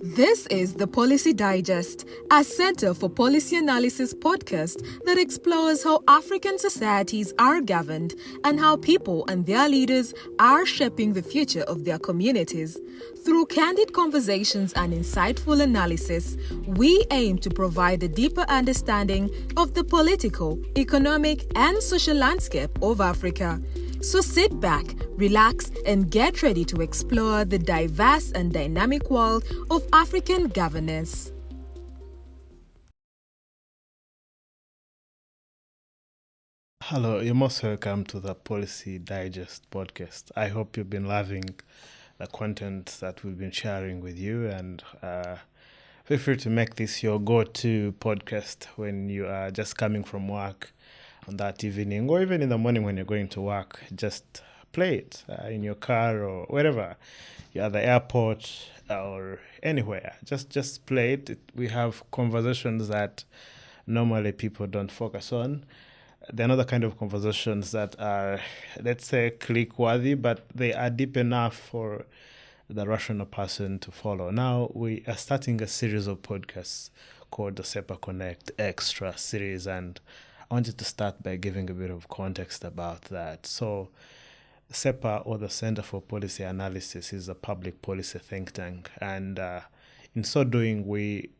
This is the Policy Digest, a Center for Policy Analysis podcast that explores how African societies are governed and how people and their leaders are shaping the future of their communities. Through candid conversations and insightful analysis, we aim to provide a deeper understanding of the political, economic, and social landscape of Africa. So sit back, relax, and get ready to explore the diverse and dynamic world of African governance. Hello, you're most welcome to the Policy Digest podcast. I hope you've been loving the content that we've been sharing with you, and feel free to make this your go-to podcast when you are just coming from work on that evening, or even in the morning when you're going to work. Just play it in your car or wherever you're at the airport or anywhere. Just play it. We have conversations that normally people don't focus on. They're not the kind of conversations that are, let's say, click-worthy, but they are deep enough for the rational person to follow. Now, we are starting a series of podcasts called the SEPA Connect Extra series, and I wanted to start by giving a bit of context about that. So, SEPA, or the Center for Policy Analysis, is a public policy think tank, and in so doing, we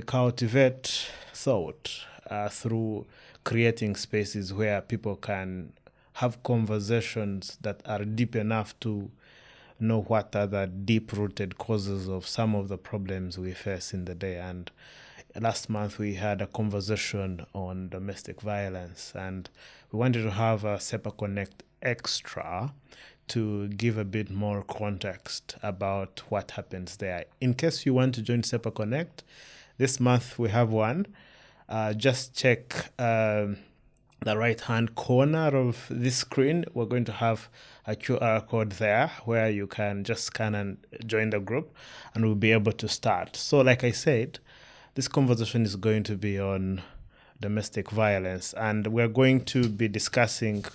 cultivate thought through creating spaces where people can have conversations that are deep enough to know what are the deep-rooted causes of some of the problems we face in the day. And last month we had a conversation on domestic violence, and we wanted to have a SEPA Connect Extra to give a bit more context about what happens there. In case you want to join SEPA Connect, this month we have one. Just check the right-hand corner of this screen. We're going to have a QR code there where you can just scan and join the group, and we'll be able to start. So like I said, this conversation is going to be on domestic violence, and we're going to be discussing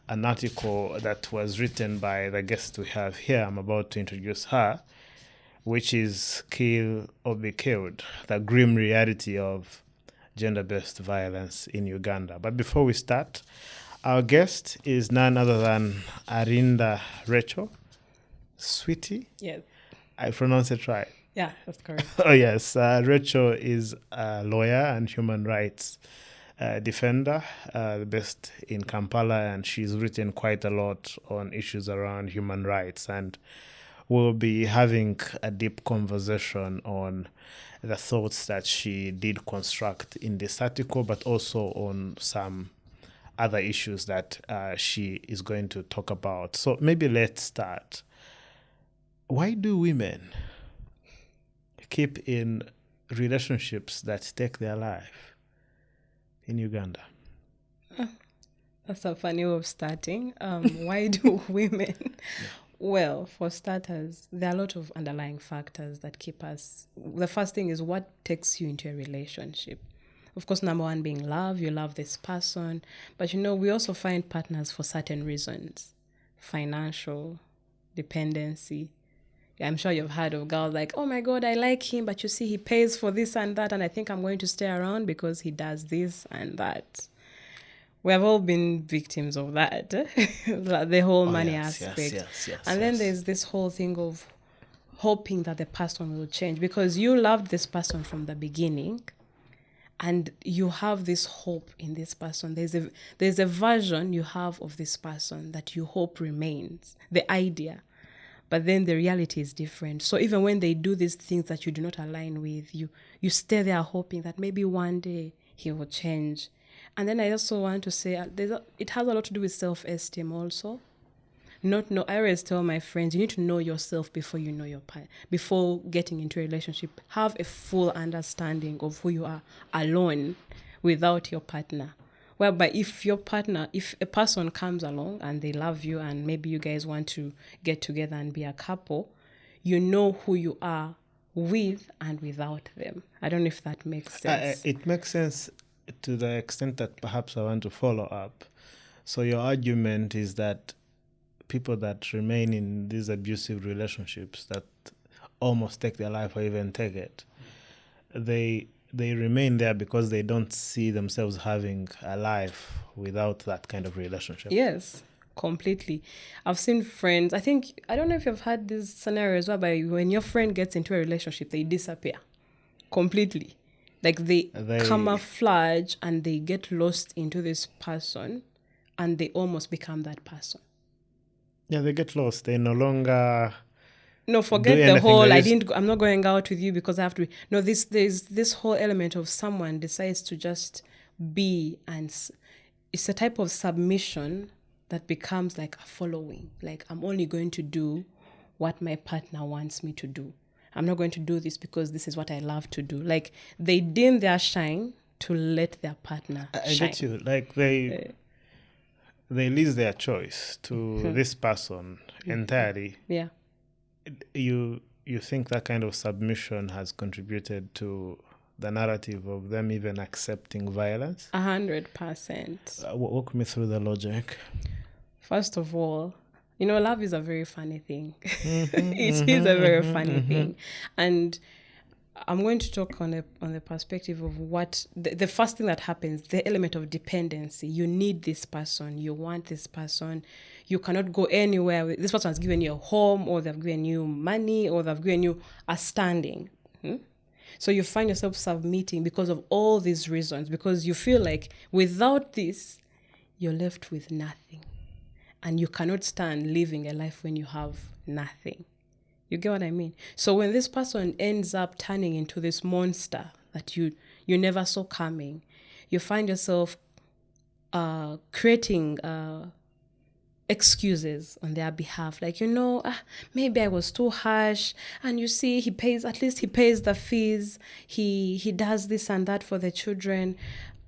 an article that was written by the guest we have here. I'm about to introduce her, which is Kill or Be Killed, the grim reality of gender-based violence in Uganda. But before we start, our guest is none other than Alinda Rachel. Sweetie? Yes. I pronounce it right. Yeah, that's correct. Oh, yes. Rachel is a lawyer and human rights defender based in Kampala, and she's written quite a lot on issues around human rights. And we'll be having a deep conversation on the thoughts that she did construct in this article, but also on some other issues that she is going to talk about. So maybe let's start. Why do women keep in relationships that take their life in Uganda? That's a funny way of starting. Why do women? Yeah. Well, for starters, there are a lot of underlying factors that keep us. The first thing is what takes you into a relationship. Of course, number one being love. You love this person. But, we also find partners for certain reasons. Financial, dependency. I'm sure you've heard of girls like, oh my God, I like him, but you see he pays for this and that, and I think I'm going to stay around because he does this and that. We have all been victims of that, the whole money aspect. Yes, and then there's this whole thing of hoping that the person will change because you loved this person from the beginning and you have this hope in this person. There's a version you have of this person that you hope remains, the idea. But then the reality is different. So even when they do these things that you do not align with, you stay there hoping that maybe one day he will change. And then I also want to say it has a lot to do with self-esteem also. I always tell my friends, you need to know yourself before you know your partner. Before getting into a relationship, have a full understanding of who you are alone without your partner. Whereby if a person comes along and they love you and maybe you guys want to get together and be a couple, you know who you are with and without them. I don't know if that makes sense. It makes sense to the extent that perhaps I want to follow up. So your argument is that people that remain in these abusive relationships that almost take their life or even take it. They remain there because they don't see themselves having a life without that kind of relationship. Yes, completely. I've seen friends, I don't know if you've had these scenarios whereby when your friend gets into a relationship, they disappear completely. Like they camouflage and they get lost into this person and they almost become that person. Yeah, they get lost. They no longer... No, forget the whole, I'm not going out with you because I have to be. No, there's this whole element of someone decides to just be, and it's a type of submission that becomes like a following. Like, I'm only going to do what my partner wants me to do. I'm not going to do this because this is what I love to do. Like, they dim their shine to let their partner shine. I get you. Like, they leave their choice to this person entirely. Yeah. You think that kind of submission has contributed to the narrative of them even accepting violence? 100%. Walk me through the logic. First of all, love is a very funny thing. It is a very funny thing. And I'm going to talk on the perspective of what the first thing that happens, the element of dependency. You need this person. You want this person. You cannot go anywhere. This person has given you a home, or they've given you money, or they've given you a standing. So you find yourself submitting because of all these reasons, because you feel like without this, you're left with nothing. And you cannot stand living a life when you have nothing. You get what I mean? So when this person ends up turning into this monster that you never saw coming, you find yourself creating excuses on their behalf. Like, maybe I was too harsh. And you see, at least he pays the fees. He does this and that for the children.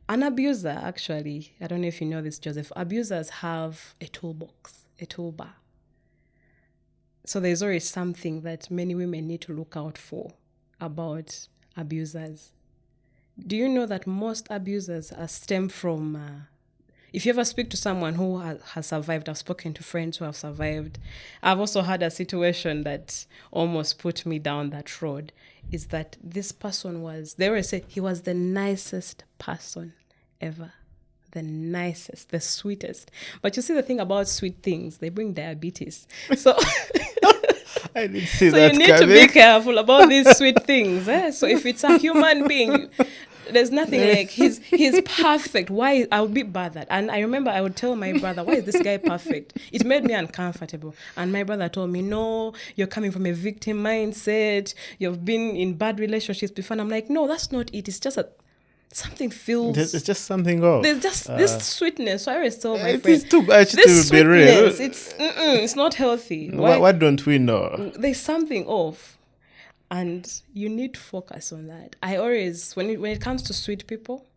An abuser, actually, I don't know if you know this, Joseph, abusers have a toolbox, a toolbar. So there's always something that many women need to look out for about abusers. Do you know that most abusers stem from... if you ever speak to someone who has survived, I've spoken to friends who have survived. I've also had a situation that almost put me down that road, is that this person they always say he was the nicest person ever. The nicest, the sweetest. But you see, the thing about sweet things, they bring diabetes. So... I didn't see so that you need coming. to be careful about these sweet things. So if it's a human being, there's nothing like he's perfect. Why? I would be bothered. And I remember I would tell my brother, why is this guy perfect? It made me uncomfortable. And my brother told me, no, you're coming from a victim mindset. You've been in bad relationships before. And I'm like, no, that's not it. It's just something feels... It's just something off. There's just this sweetness. So I always tell my friend... It is too much to be real. It's not healthy. What don't we know? There's something off. And you need to focus on that. I always... When it comes to sweet people...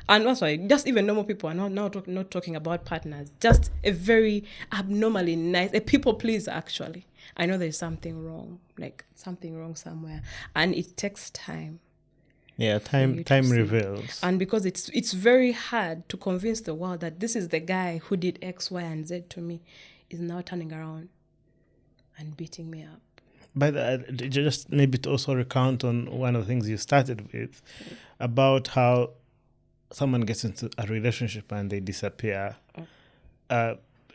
And also, just even normal people, I'm not talking about partners. Just a very abnormally nice... A people pleaser, actually. I know there's something wrong. Like, something wrong somewhere. And it takes time. Yeah, time reveals. And because it's very hard to convince the world that this is the guy who did X, Y, and Z to me, is now turning around and beating me up. But just maybe to also recount on one of the things you started with, about how someone gets into a relationship and they disappear.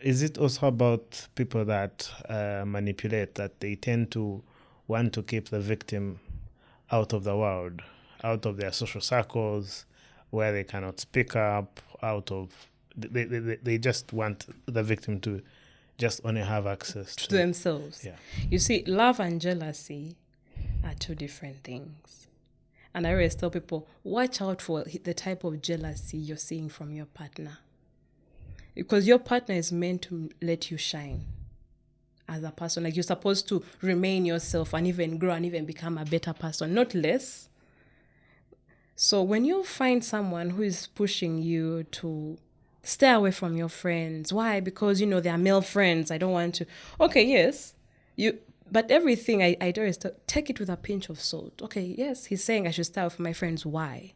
Is it also about people that manipulate, that they tend to want to keep the victim out of the world, out of their social circles, where they cannot speak up, they just want the victim to just only have access to themselves. Yeah. You see, love and jealousy are two different things. And I always tell people, watch out for the type of jealousy you're seeing from your partner. Because your partner is meant to let you shine as a person. Like, you're supposed to remain yourself and even grow and even become a better person, not less. So when you find someone who is pushing you to stay away from your friends, why? Because, they are male friends. I don't want to. Okay, yes. But everything I do is to take it with a pinch of salt. Okay, yes, he's saying I should stay away from my friends. Why?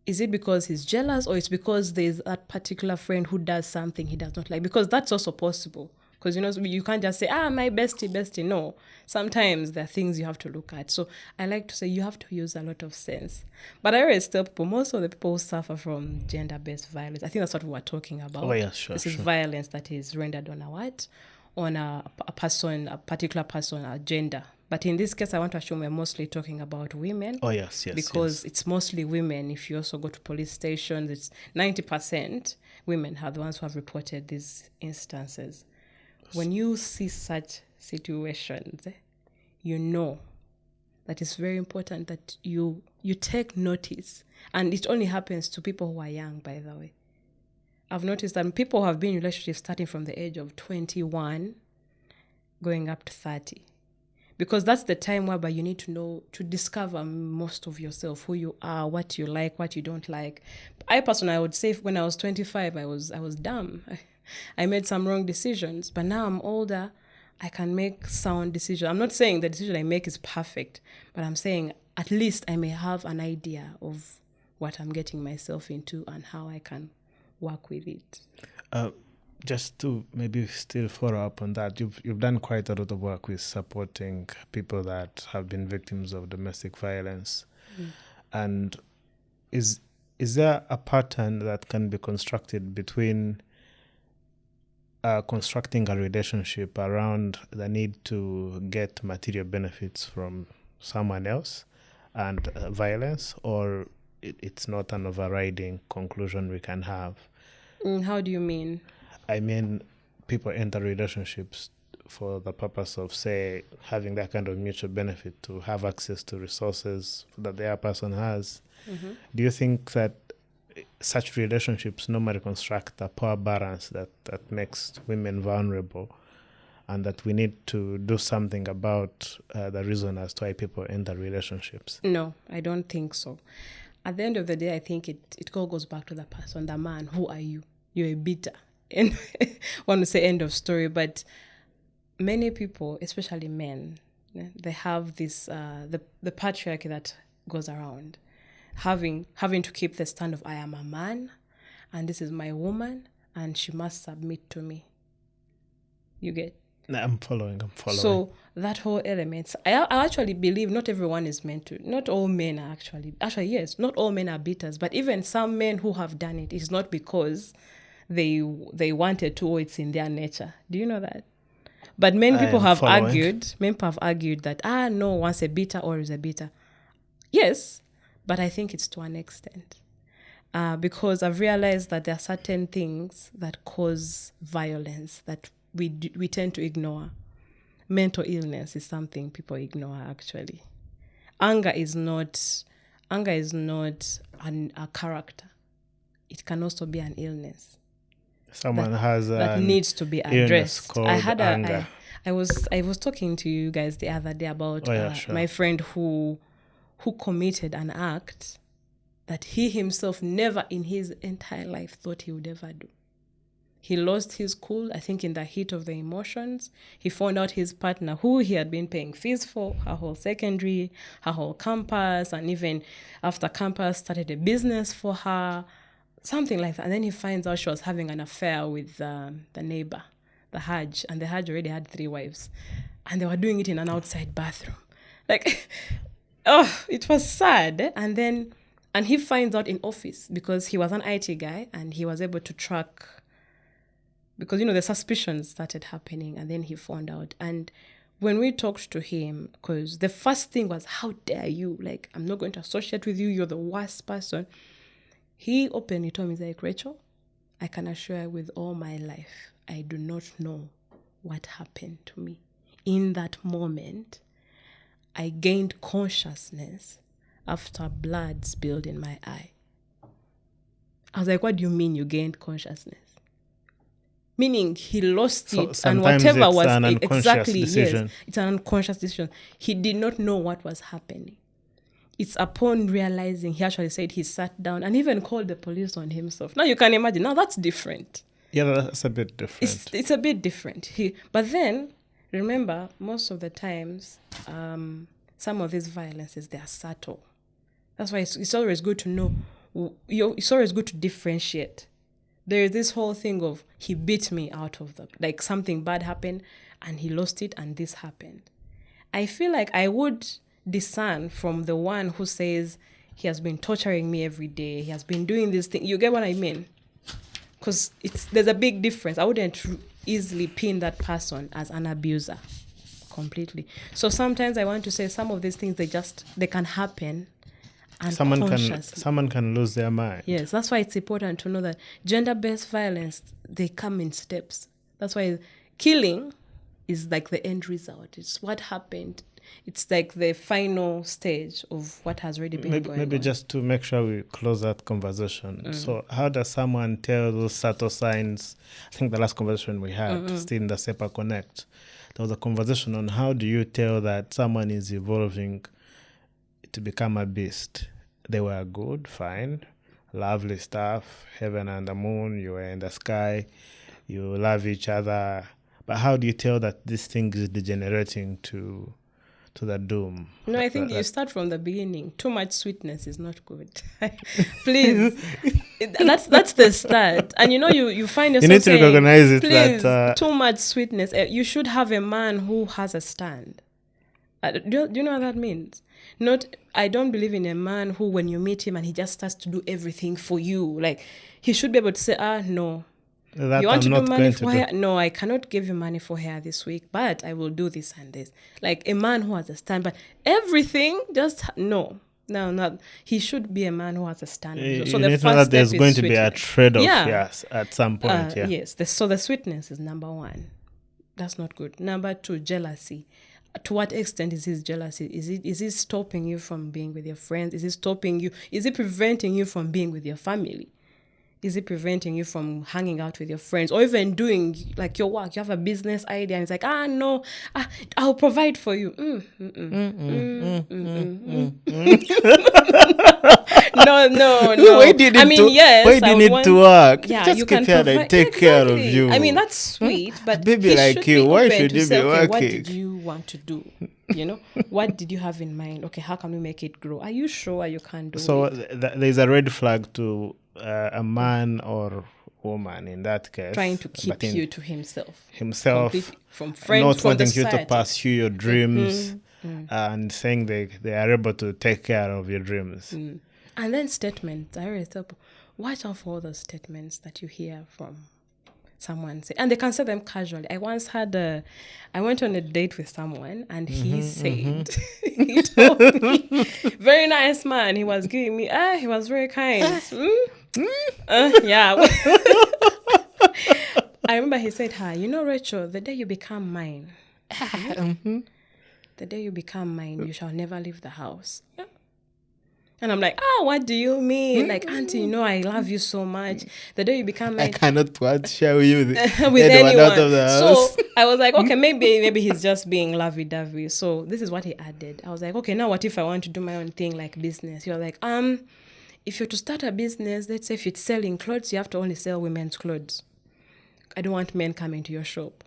Is it because he's jealous, or it's because there's that particular friend who does something he does not like? Because that's also possible. Because, you can't just say, my bestie. No. Sometimes there are things you have to look at. So I like to say you have to use a lot of sense. But I always tell people, most of the people who suffer from gender-based violence, I think that's what we were talking about. Oh, yes, sure. This is violence that is rendered on a particular person, a gender. But in this case, I want to assume we're mostly talking about women. Oh, yes. Because it's mostly women. If you also go to police stations, it's 90% women are the ones who have reported these instances. When you see such situations, you know that it's very important that you take notice. And it only happens to people who are young, by the way. I've noticed that people who have been in relationships starting from the age of 21 going up to 30. Because that's the time whereby you need to know, to discover most of yourself, who you are, what you like, what you don't like. I personally, I would say when I was 25, I was dumb. I made some wrong decisions, but now I'm older, I can make sound decisions. I'm not saying the decision I make is perfect, but I'm saying at least I may have an idea of what I'm getting myself into and how I can work with it. Just to maybe still follow up on that, you've done quite a lot of work with supporting people that have been victims of domestic violence. And is there a pattern that can be constructed between constructing a relationship around the need to get material benefits from someone else and violence, or it's not an overriding conclusion we can have? How do you mean? I mean, people enter relationships for the purpose of, say, having that kind of mutual benefit, to have access to resources that the other person has. Do you think that such relationships normally construct a power balance that makes women vulnerable, and that we need to do something about the reason as to why people enter relationships? No, I don't think so. At the end of the day, I think it all goes back to the person, the man. Who are you? You're a beater. And I want to say end of story, but many people, especially men, they have this, the patriarchy that goes around, having to keep the stand of I am a man, and this is my woman, and she must submit to me. You get? I'm following. So that whole element, I actually believe not everyone is meant to. Not all men are actually yes, not all men are beaters, but even some men who have done it is not because they wanted to, or it's in their nature. Do you know that? But many people have argued that no, once a beater or is a beater. Yes, but I think it's to an extent. Because I've realized that there are certain things that cause violence that we tend to ignore. Mental illness is something people ignore, actually. Anger is not a character. It can also be an illness. Someone that needs to be addressed. Anger. I was talking to you guys the other day about my friend who committed an act that he himself never in his entire life thought he would ever do. He lost his cool, I think, in the heat of the emotions. He found out his partner, who he had been paying fees for, her whole secondary, her whole campus, and even after campus started a business for her, something like that. And then he finds out she was having an affair with the neighbor, the Hajj, and the Hajj already had 3 wives. And they were doing it in an outside bathroom. Like, it was sad. And he finds out in office, because he was an IT guy, and he was able to track, because, the suspicions started happening, and then he found out. And when we talked to him, because the first thing was, how dare you? Like, I'm not going to associate with you. You're the worst person. He openly told me, like, Rachel, I can assure you with all my life, I do not know what happened to me. In that moment, I gained consciousness after blood spilled in my eye. I was like, what do you mean you gained consciousness? Meaning he lost it, and whatever was an unconscious decision. Yes, it's an unconscious decision. He did not know what was happening. It's upon realizing, he actually said he sat down and even called the police on himself. Now you can imagine. Now that's different. Yeah, that's a bit different. It's a bit different. But then, remember, most of the times, some of these violences, they are subtle. That's why it's always good to know. It's always good to differentiate There is this whole thing of he beat me out of like something bad happened and he lost it and this happened. I feel like I would discern from the one who says he has been torturing me every day. He has been doing this thing. You get what I mean? Because there's a big difference. I wouldn't easily pin that person as an abuser completely. So sometimes I want to say some of these things, they can happen unconsciously. Someone can lose their mind. Yes, that's why it's important to know that gender-based violence, they come in steps. That's why killing is like the end result. It's what happened. It's like the final stage of what has already been going on. Maybe just to make sure we close that conversation. So how does someone tell those subtle signs? I think the last conversation we had, still in the SEPA Connect, there was a conversation on how do you tell that someone is evolving to become a beast. They were good, fine, lovely stuff, heaven and the moon, you were in the sky, you love each other. But how do you tell that this thing is degenerating to the doom? No, I think you start from the beginning. Too much sweetness is not good. Please. That's the start. And you find yourself you need to recognize it. Please, that too much sweetness. You should have a man who has a stand. Do you know what that means? I don't believe in a man who, when you meet him and he just starts to do everything for you, like he should be able to say, no. That you want I'm to do not money going for to hair? do. No, I cannot give you money for hair this week, but I will do this and this. Like a man who has a stand, but everything no. Not he should be a man who has a stand. So the first that there's going to be a trade-off, yes, at some point. Yes, so the sweetness is number one. That's not good. Number two, jealousy. To what extent is his jealousy? Is it stopping you from being with your friends? Is it stopping you? Is it preventing you from being with your family? Is it preventing you from hanging out with your friends or even doing like your work? You have a business idea and it's like, no, I'll provide for you. No. Why do you need to work? Yeah, just you keep can here and take care of you. I mean, that's sweet, but baby like you, why should you be working? What did you want to do? What did you have in mind? Okay, how can we make it grow? Are you sure you can do it? So there's a red flag to a man or woman in that case trying to keep you to himself from friends, not from wanting the you to society. pursue your dreams and saying they are able to take care of your dreams. And then statements. I always tell people, watch out for all those statements that you hear from someone say, and they can say them casually. I once I went on a date with someone and he said, he told me, very nice man, he was giving me, he was very kind. Yeah. I remember he said, Rachel, the day you become mine, the day you become mine, you shall never leave the house. Yeah. And I'm like, what do you mean? Like, auntie, I love you so much. The day you become mine, I cannot share with you with anyone. Out of the house. So I was like, okay, maybe he's just being lovey-dovey. So this is what he added. I was like, okay, now what if I want to do my own thing like business? You're like, if you're to start a business, let's say if it's selling clothes, you have to only sell women's clothes. I don't want men coming to your shop.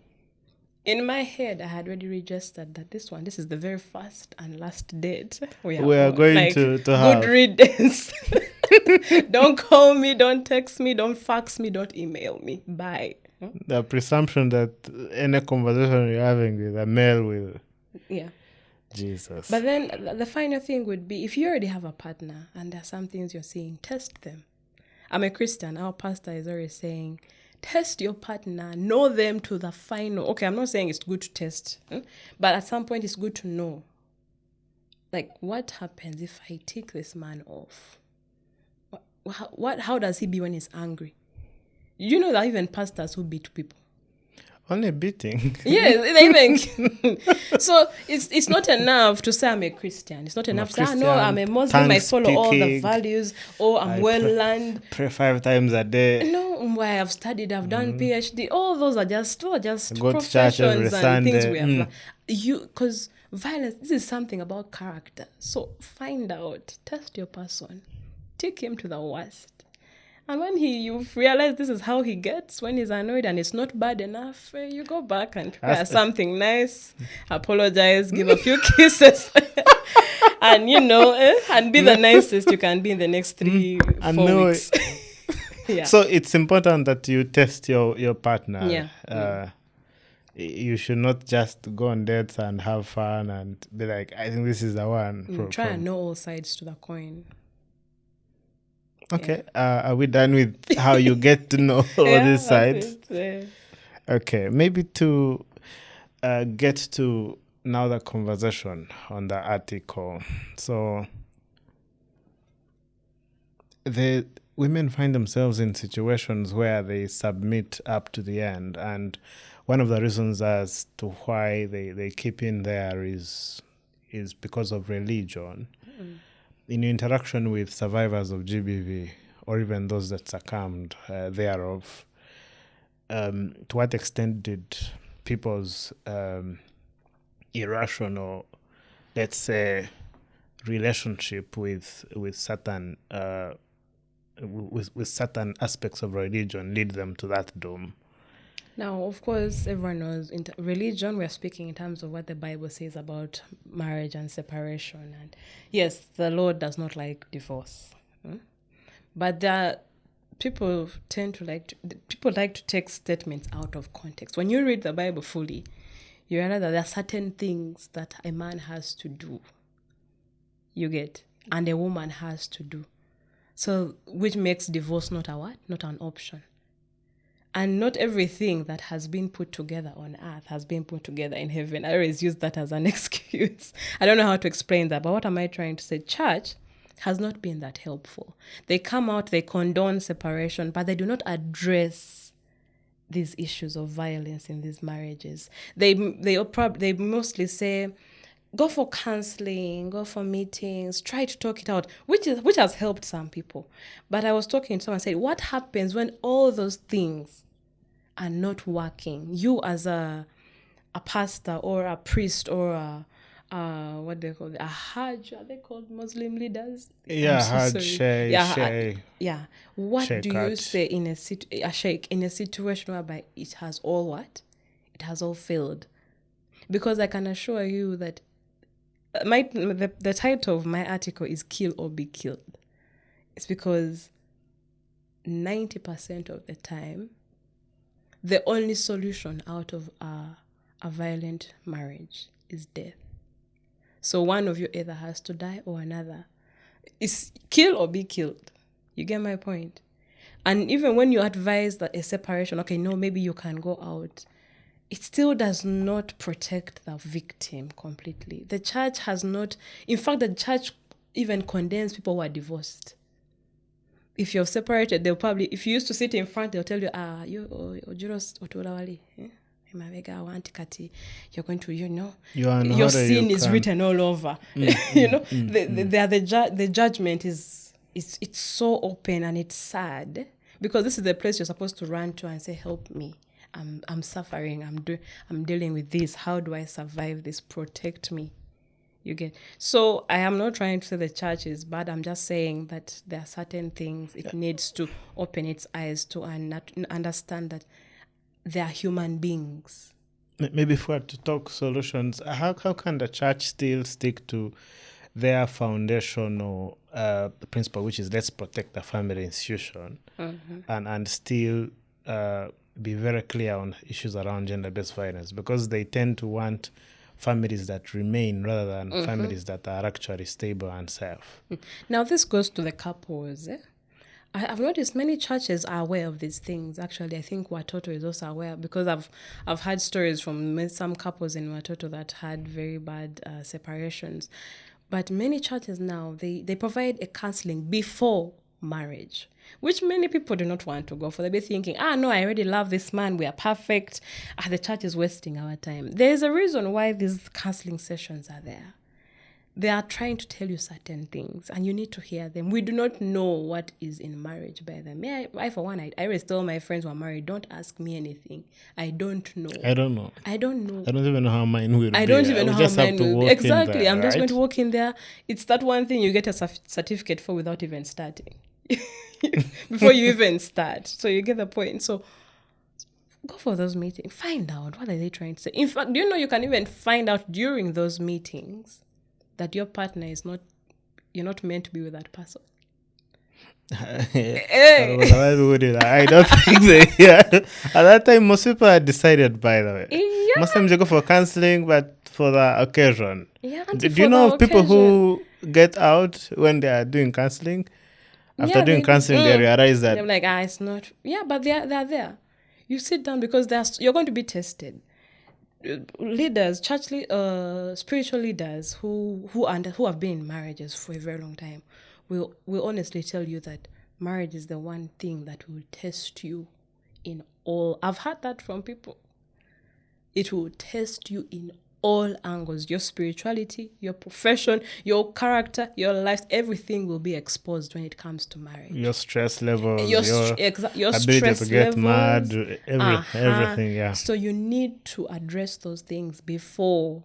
In my head, I had already registered that this is the very first and last date we are going to have. Good riddance. Don't call me, don't text me, don't fax me, don't email me. Bye. The presumption that any conversation you're having with a male will... Yeah. Jesus. But then the final thing would be, if you already have a partner and there are some things you're seeing, test them. I'm a Christian. Our pastor is always saying, test your partner, know them to the final. Okay, I'm not saying it's good to test, but at some point it's good to know. Like, what happens if I take this man off? How does he be when he's angry? You know that even pastors who beat people. Only beating. Yes, even. So it's not enough to say I'm a Christian. It's not enough to say, no, I'm a Muslim, I follow all the values, or I'm well-learned. Pray 5 times a day. No, I have studied, I've done PhD. All those are just and professions and things we have. Because violence, this is something about character. So find out, test your person, take him to the worst. And when you realize this is how he gets, when he's annoyed and it's not bad enough, you go back and prepare something nice, apologize, give a few kisses, and and be the nicest you can be in the next 3-4 weeks. Yeah. So it's important that you test your partner. Yeah. You should not just go on dates and have fun and be like, I think this is the one. Try and know all sides to the coin. Okay. Are we done with how you get to know all these sides? Okay. Maybe to get to now the conversation on the article. So the women find themselves in situations where they submit up to the end, and one of the reasons as to why they keep in there is because of religion. In interaction with survivors of GBV or even those that succumbed thereof, to what extent did people's irrational, let's say, relationship with certain with certain aspects of religion lead them to that doom? Now, of course, everyone knows religion, we're speaking in terms of what the Bible says about marriage and separation. And yes, the Lord does not like divorce. But people like to take statements out of context. When you read the Bible fully, you realize that there are certain things that a man has to do. You get, and a woman has to do. So, which makes divorce not an option. And not everything that has been put together on earth has been put together in heaven. I always use that as an excuse. I don't know how to explain that, but what am I trying to say? Church has not been that helpful. They come out, they condone separation, but they do not address these issues of violence in these marriages. They mostly say, go for counseling, go for meetings, try to talk it out, which has helped some people. But I was talking to someone and said, what happens when all those things are not working? You as a pastor or a priest or what they call it, a Hajj, are they called Muslim leaders? Yeah, Hajj, Sheikh. Yeah. What do you Sheikhat. say in a sheikh in a situation whereby it has all what? It has all failed. Because I can assure you that the title of my article is Kill or Be Killed. It's because 90% of the time, the only solution out of a violent marriage is death. So one of you either has to die or another. It's kill or be killed. You get my point? And even when you advise that a separation, okay, no, maybe you can go out, it still does not protect the victim completely. The church has not, in fact, the church even condemns people who are divorced. If you're separated, they'll probably, if you used to sit in front, they'll tell you, you're going to, your sin is written all over. The judgment is it's so open and it's sad, because this is the place you're supposed to run to and say, help me. I'm suffering. I'm dealing with this. How do I survive this? Protect me. You get. So I am not trying to say the church is bad. I'm just saying that there are certain things it needs to open its eyes to and understand that they are human beings. Maybe if we are to talk solutions, how can the church still stick to their foundational principle, which is let's protect the family institution, and still be very clear on issues around gender-based violence, because they tend to want families that remain rather than families that are actually stable and safe. Now, this goes to the couples. I've noticed many churches are aware of these things. Actually, I think Watoto is also aware, because I've had stories from some couples in Watoto that had very bad separations. But many churches now, they provide a counseling before marriage, which many people do not want to go for. They'll be thinking, no, I already love this man, we are perfect. The church is wasting our time. There's a reason why these counseling sessions are there. They are trying to tell you certain things, and you need to hear them. We do not know what is in marriage by them. I for one, I always tell my friends who are married, don't ask me anything. I don't know. I don't know. I don't even know how mine will be. I don't even know how mine will be. Exactly. There, I'm just right? going to walk in there. It's that one thing you get a certificate for without even starting. Before you even start. So you get the point. So go for those meetings. Find out, what are they trying to say. In fact, do you know you can even find out during those meetings that your partner is not, you're not meant to be with that person. I don't think they. Yeah. At that time, most people had decided. By the way, Yeah. most times they go for counseling, but for the occasion. Yeah, Do for you know the of people occasion. who get out when they are doing counseling? After Yeah, doing they do. counseling, they realize that They're like, it's not. Yeah, but they're there. You sit down because you're going to be tested. Leaders, spiritual leaders who have been in marriages for a very long time will honestly tell you that marriage is the one thing that will test you in all. I've heard that from people. It will test you in all angles. Your spirituality, your profession, your character, your life, everything will be exposed when it comes to marriage. your stress levels, Your ability stress to get levels, mad, everything. Yeah. So you need to address those things before.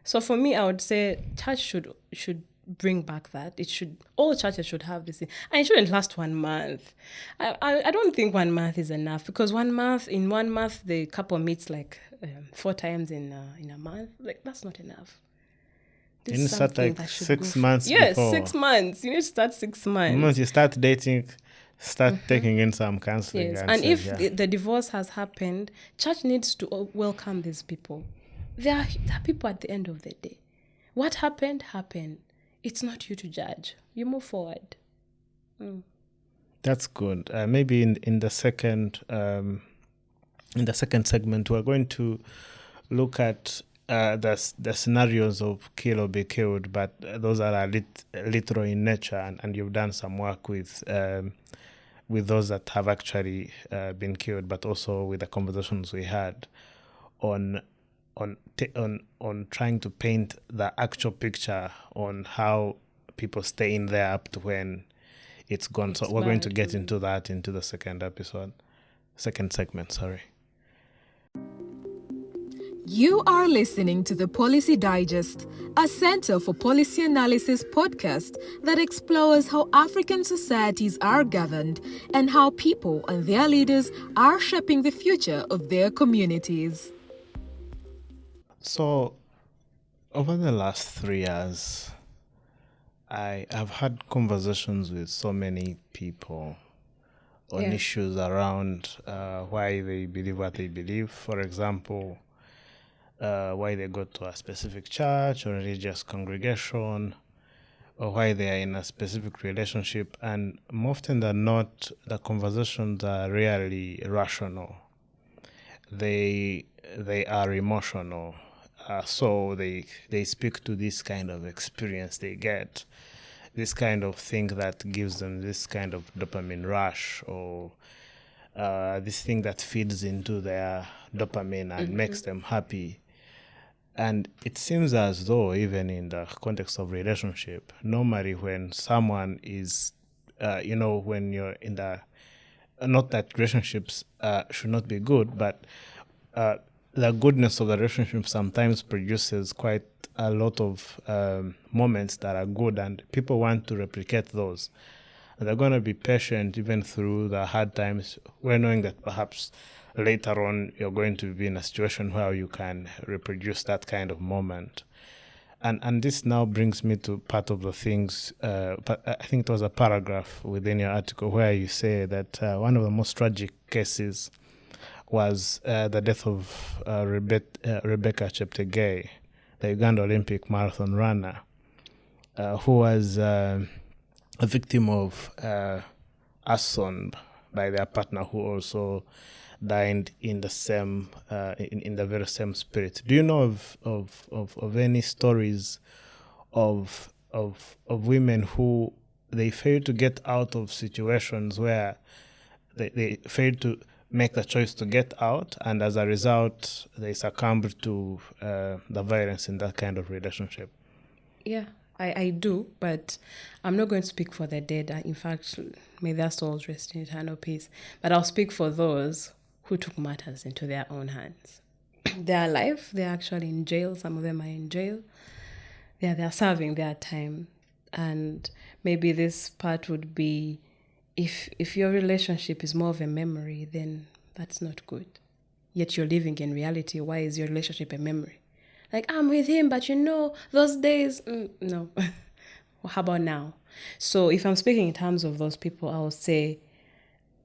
So for me, I would say church should bring back that. All churches should have this thing. And it shouldn't last 1 month. I don't think 1 month is enough, because in 1 month the couple meets like 4 times in a month. Like, that's not enough. You need to start like 6 months before. Yes, 6 months. You need to start 6 months. The moment you start dating, start taking in some counseling. Yes, and if the divorce has happened, church needs to welcome these people. They're people at the end of the day. What happened. It's not you to judge. You move forward. That's good. Maybe in the second segment, we're going to look at the scenarios of kill or be killed, but those are literal in nature, and you've done some work with those that have actually been killed, but also with the conversations we had on trying to paint the actual picture on how people stay in there up to when it's gone. So we're going to get into that into the second segment. Sorry. You are listening to the Policy Digest, a Center for Policy Analysis podcast that explores how African societies are governed and how people and their leaders are shaping the future of their communities. So, over the last 3 years, I have had conversations with so many people on issues around why they believe what they believe. For example, why they go to a specific church or religious congregation, or why they are in a specific relationship. And more often than not, the conversations are rarely rational. They are emotional. So they speak to this kind of experience they get, this kind of thing that gives them this kind of dopamine rush, or this thing that feeds into their dopamine and makes them happy. And it seems as though, even in the context of relationship, normally when someone is, when you're in not that relationships should not be good, but the goodness of the relationship sometimes produces quite a lot of moments that are good, and people want to replicate those. And they're going to be patient even through the hard times, well knowing that perhaps later on you're going to be in a situation where you can reproduce that kind of moment. And this now brings me to part of the things, I think it was a paragraph within your article where you say that one of the most tragic cases was the death of Rebecca Cheptegei, the Uganda Olympic marathon runner, who was a victim of arson by their partner, who also died in the same in the very same spirit. Do you know of any stories of women who they fail to get out of situations where they fail to make the choice to get out, and as a result they succumb to the violence in that kind of relationship? Yeah, I do, but I'm not going to speak for the dead. In fact, may their souls rest in eternal peace. But I'll speak for those who took matters into their own hands. They're alive. They're actually in jail. Some of them are in jail. They're serving their time. And maybe this part would be, if your relationship is more of a memory, then that's not good. Yet you're living in reality. Why is your relationship a memory? Like, I'm with him, but those days, no. How about now? So if I'm speaking in terms of those people, I would say,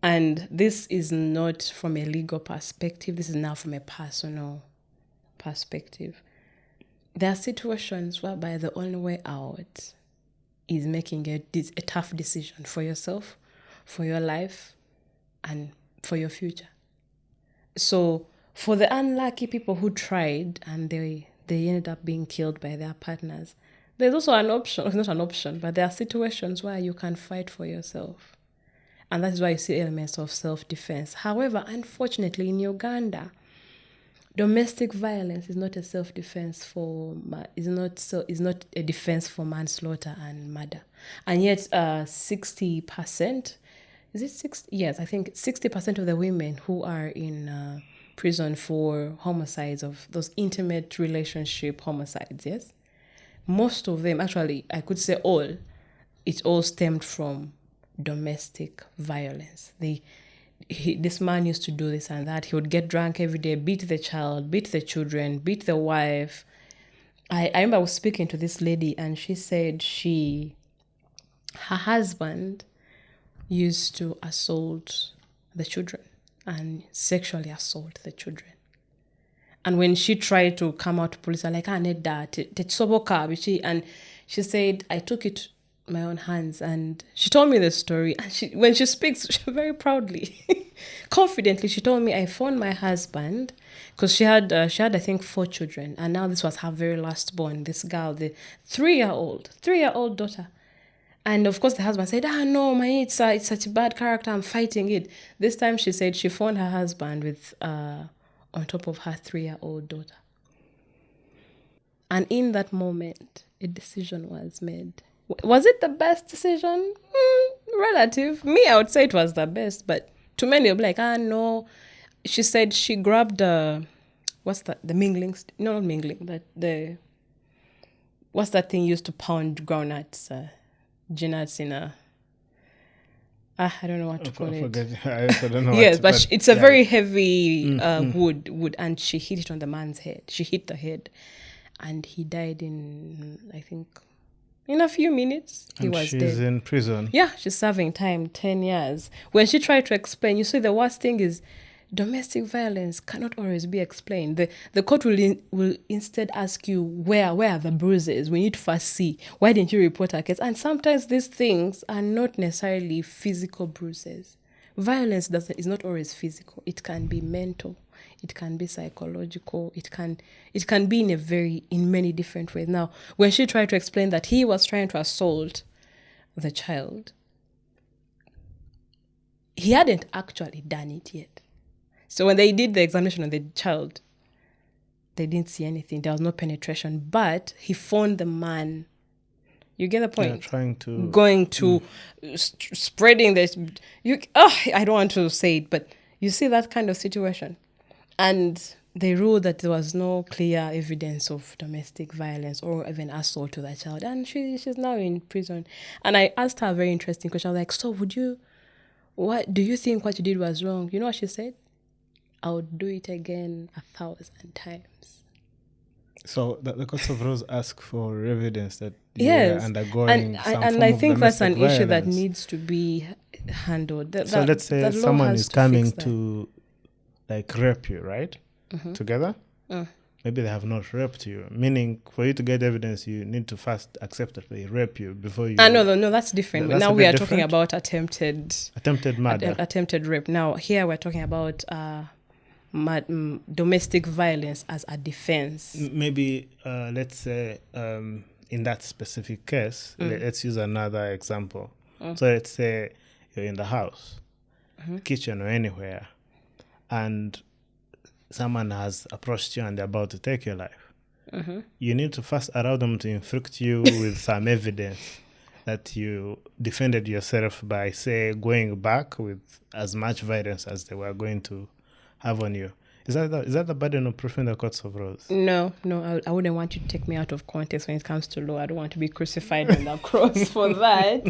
and this is not from a legal perspective, this is now from a personal perspective. There are situations whereby the only way out is making a tough decision for yourself, for your life, and for your future. So for the unlucky people who tried and they ended up being killed by their partners, there's also an option, not an option, but there are situations where you can fight for yourself. And that is why you see elements of self-defense. However, unfortunately, in Uganda, domestic violence is not a self-defense is not a defense for manslaughter and murder. And yet 60%, is it 60? Yes, I think 60% of the women who are in prison for homicides, of those intimate relationship homicides, yes? Most of them, actually, I could say all, it all stemmed from domestic violence. This man used to do this and that. He would get drunk every day, beat the child, beat the children, beat the wife. I remember I was speaking to this lady and she said her husband used to assault the children and sexually assault the children. And when she tried to come out to police, I'm like, I need that. And she said, I took it my own hands. And she told me the story. And when she speaks, very proudly, confidently, she told me, I found my husband, because she had, I think, 4 children. And now this was her very last born, this girl, the 3-year-old daughter. And of course, the husband said, no, it's such a bad character. I'm fighting it. This time she said she found her husband with, on top of her 3-year-old daughter. And in that moment, a decision was made. Was it the best decision? Relative. Me, I would say it was the best, but to many, they'll be like, no. She said she grabbed what's that? The mingling? No, not mingling, but what's that thing used to pound groundnuts, nuts in a... I don't know what to call it. I also don't know. Yes, but it's a very heavy wood, and she hit it on the man's head. She hit the head, and he died in, I think, in a few minutes. He was dead. She's in prison. Yeah, she's serving time, 10 years. When she tried to explain, you see, the worst thing is domestic violence cannot always be explained. The court will instead ask you, where are the bruises? We need to first see. Why didn't you report our case? And sometimes these things are not necessarily physical bruises. Violence is not always physical. It can be mental. It can be psychological. It can be in many different ways. Now, when she tried to explain that he was trying to assault the child, he hadn't actually done it yet. So when they did the examination on the child, they didn't see anything. There was no penetration. But he found the man. You get the point? Yeah, going to spreading this. I don't want to say it, but you see that kind of situation. And they ruled that there was no clear evidence of domestic violence or even assault to that child. And she's now in prison. And I asked her a very interesting question. I was like, so what do you think what you did was wrong? You know what she said? I would do it again 1,000 times. So the courts of laws ask for evidence that you are undergoing some form and I think of that's an violence. Issue that needs to be handled. So let's say someone is coming to rape you, right? Mm-hmm. Together? Maybe they have not raped you. Meaning, for you to get evidence, you need to first accept that they rape you before you... No, that's different. Now we are talking about attempted murder. Attempted rape. Now, here we're talking about domestic violence as a defense. Maybe, let's say, in that specific case, let's use another example. So let's say you're in the house, kitchen or anywhere, and someone has approached you and they're about to take your life. You need to first allow them to inflict you with some evidence that you defended yourself by, say, going back with as much violence as they were going to have on you. Is that the burden of proof in the courts of laws? No, I wouldn't want you to take me out of context when it comes to law. I don't want to be crucified on the cross for that.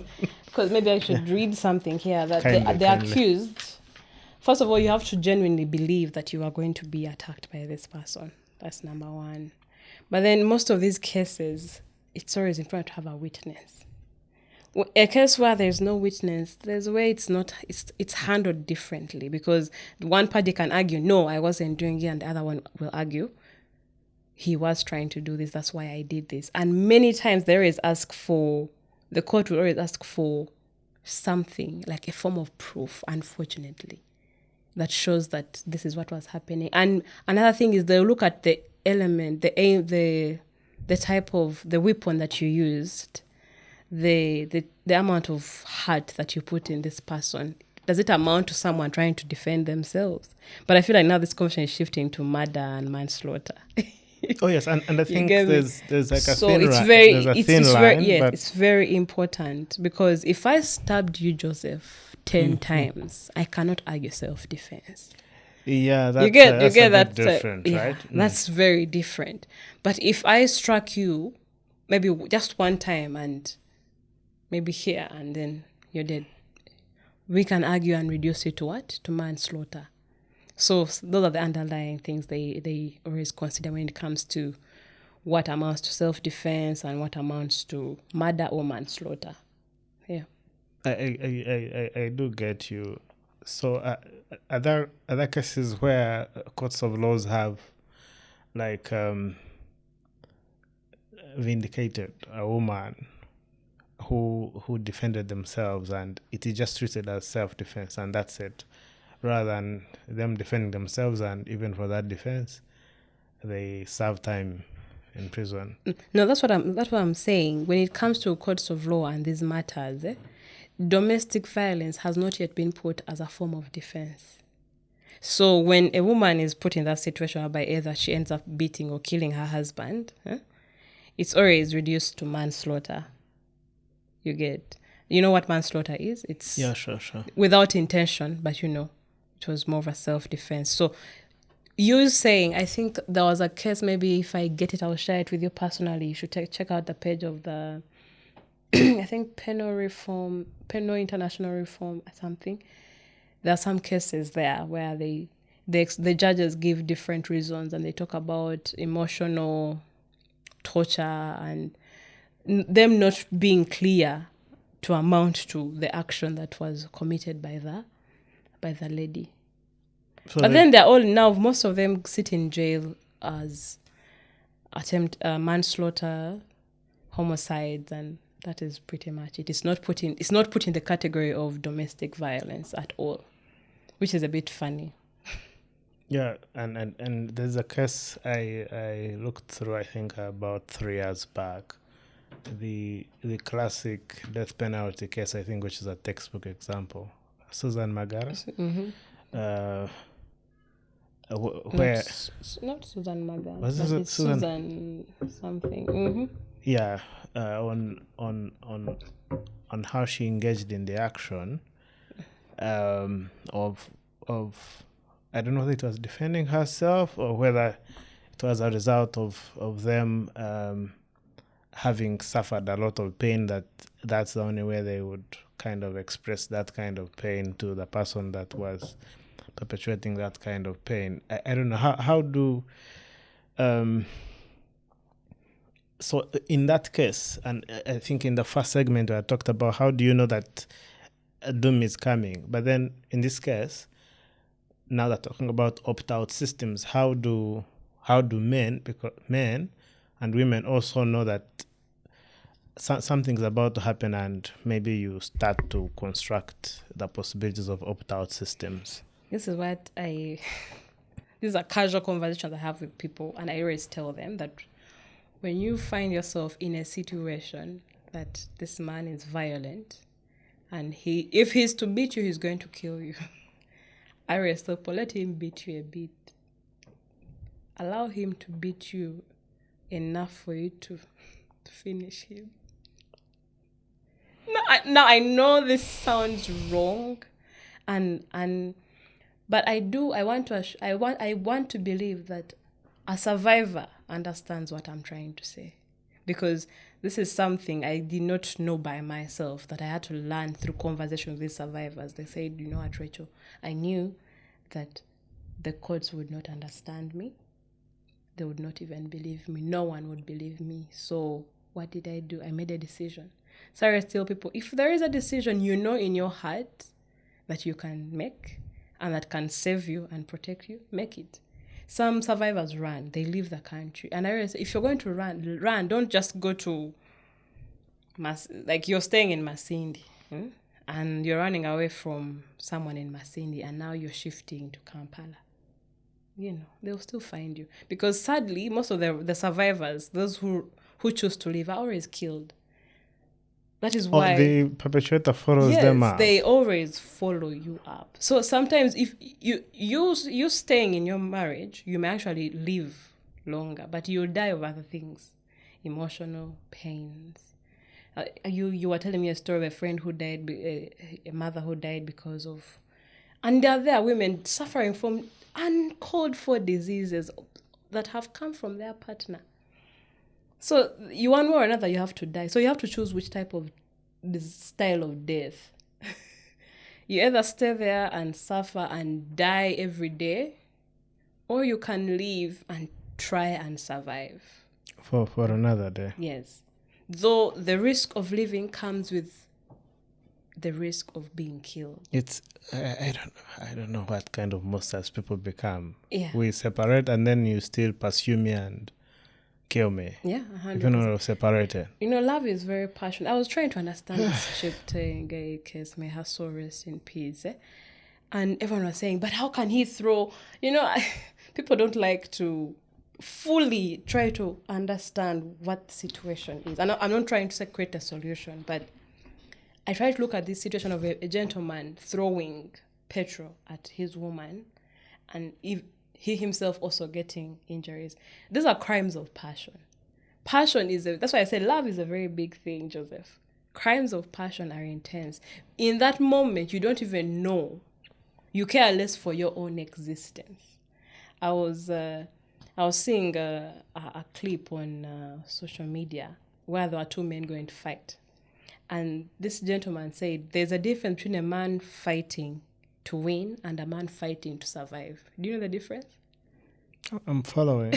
Because maybe I should read something here that the accused... First of all, you have to genuinely believe that you are going to be attacked by this person. That's number one. But then most of these cases, it's always important to have a witness. A case where there's no witness, there's a way it's handled differently, because one party can argue, no, I wasn't doing it, and the other one will argue, he was trying to do this, that's why I did this. And many times the court will always ask for something, like a form of proof, unfortunately, that shows that this is what was happening. And another thing is they'll look at the element, the aim, the type of the weapon that you used, the amount of heart that you put in this person. Does it amount to someone trying to defend themselves? But I feel like now this conversation is shifting to murder and manslaughter. Oh yes, and I think there's like a so thin it's line. very There's a it's, thin it's line, very yes but it's very important, because if I stabbed you, Joseph, 10 times, I cannot argue self-defense. yeah, that's You get a bit that different, yeah, right? that's very different. But if I struck you maybe just one time and maybe here, and then you're dead, we can argue and reduce it to what? To manslaughter. So those are the underlying things they always consider when it comes to what amounts to self-defense and what amounts to murder or manslaughter. Yeah. I do get you. So other cases where courts of laws have like vindicated a woman who defended themselves, and it is just treated as self-defense, and that's it, rather than them defending themselves, and even for that defense they serve time in prison. No, that's what I'm saying. When it comes to courts of law and these matters, domestic violence has not yet been put as a form of defense. So when a woman is put in that situation whereby either she ends up beating or killing her husband, it's always reduced to manslaughter. You know what manslaughter is? It's Sure. without intention, but it was more of a self-defense. So you saying, I think there was a case, maybe if I get it, I'll share it with you personally. You should check out the page of the, I think, Penal International Reform or something. There are some cases there where the judges give different reasons, and they talk about emotional torture and them not being clear to amount to the action that was committed by the lady. So But then they're all now, most of them sit in jail as manslaughter, homicides, and that is pretty much it. It's not put in the category of domestic violence at all, which is a bit funny. yeah, and there's a case I looked through, I think about 3 years back, the classic death penalty case, I think, which is a textbook example, Susan Magara. Where not Susan Magara, was but it it's Susan something. Mm-hmm. Yeah, on how she engaged in the action of I don't know whether it was defending herself or whether it was a result of them having suffered a lot of pain, that's the only way they would kind of express that kind of pain to the person that was perpetuating that kind of pain. I don't know how do so in that case, and I think in the first segment I talked about how do you know that doom is coming, but then in this case, now that talking about opt-out systems, how do men, because men and women also know that something's about to happen, and maybe you start to construct the possibilities of opt-out systems. This is what these are casual conversations I have with people, and I always tell them that when you find yourself in a situation that this man is violent, and if he's to beat you, he's going to kill you. I always tell people, let him beat you a bit. Allow him to beat you enough for you to finish him. Now I know this sounds wrong, but I want to believe that a survivor understands what I'm trying to say, because this is something I did not know by myself, that I had to learn through conversation with these survivors. They said, you know what, Rachel, I knew that the courts would not understand me. They would not even believe me. No one would believe me. So what did I do? I made a decision. So I tell people, if there is a decision you know in your heart that you can make and that can save you and protect you, make it. Some survivors run, they leave the country. And I always say, if you're going to run, don't just go to, like you're staying in Masindi, and you're running away from someone in Masindi, and now you're shifting to Kampala. They'll still find you. Because sadly, most of the survivors, those who choose to leave, are always killed. That is why the perpetuator follows them up. They always follow you up. So sometimes if you staying in your marriage, you may actually live longer, but you'll die of other things, emotional pains. You were telling me a story of a friend who died, a mother who died because of, and there are women suffering from uncalled for diseases that have come from their partner. So you one way or another, you have to die. So you have to choose which type of this style of death. You either stay there and suffer and die every day, or you can live and try and survive. For another day. Yes. Though the risk of living comes with the risk of being killed. It's I don't know what kind of monsters people become. Yeah. We separate and then you still pursue me and kill me. Yeah, 100%. Even though we're separated. Love is very passionate. I was trying to understand this Shepte case. May her soul rest in peace. And everyone was saying, but how can he throw... people don't like to fully try to understand what the situation is. And I'm not trying to create a solution, but I try to look at this situation of a gentleman throwing petrol at his woman, and if he himself also getting injuries. These are crimes of passion. Passion that's why I say love is a very big thing, Joseph. Crimes of passion are intense. In that moment, you don't even know. You care less for your own existence. I was seeing a clip on social media where there were two men going to fight. And this gentleman said, there's a difference between a man fighting to win and a man fighting to survive. Do you know the difference? I'm following.